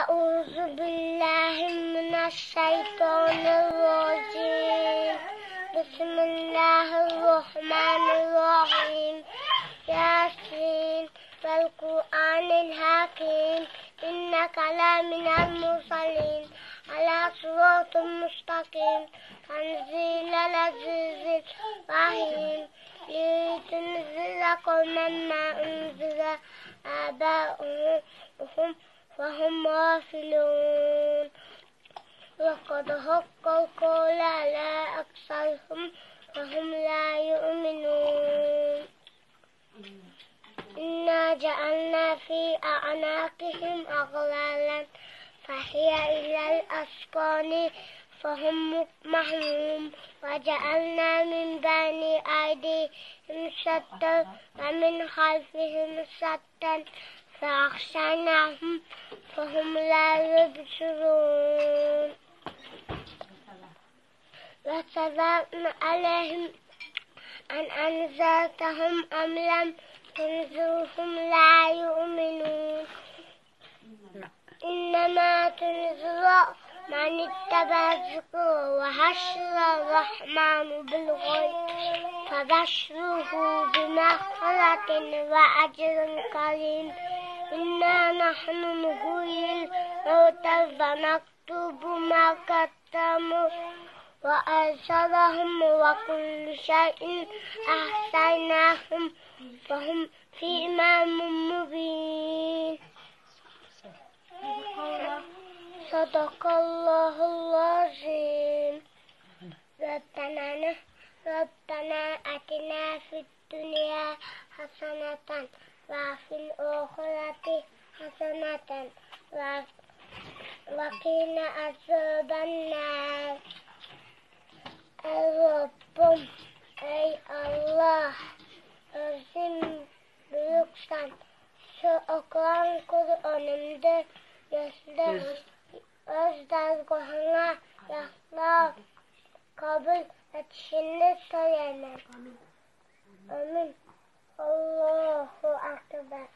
أعوذ بالله من الشيطان الرجيم. بسم الله الرحمن الرحيم. ياسين والقرآن الحكيم إنك لمن المرسلين على صراط مستقيم تنزيل العزيز الرحيم لتنذر قوما ما أنذر آباؤهم فهم غافلون. لقد حق القول على أكثرهم فهم لا يؤمنون. إنا جعلنا في أعناقهم أغلالا فهي إلى الأذقان فهم مقمحون. وجعلنا من بين أيديهم سدا ومن خلفهم سدا فأغشيناهم فهم لا يبصرون. وسواء عليهم أن أنذرتهم أم لم تنذرهم لا يؤمنون. إنما تنذر من اتبع الذكر وخشي الرحمن بالغيب فبشره بمغفرة وأجر كريم. إنا نحن نحيي الموتى ونكتب ما قدموا وآثارهم وكل شيء أحصيناه فهم في إمام مبين. صدق الله العظيم. ربنا آتنا في الدنيا حسنة وفي الآخرة حسنة وقنا عذاب النار. رب ey Allah, özün büyüksen, şu okulan Kur'an'ımda göster, öz dergahına yakla kabul etişini söylemem. Amin. Allahu Ekber.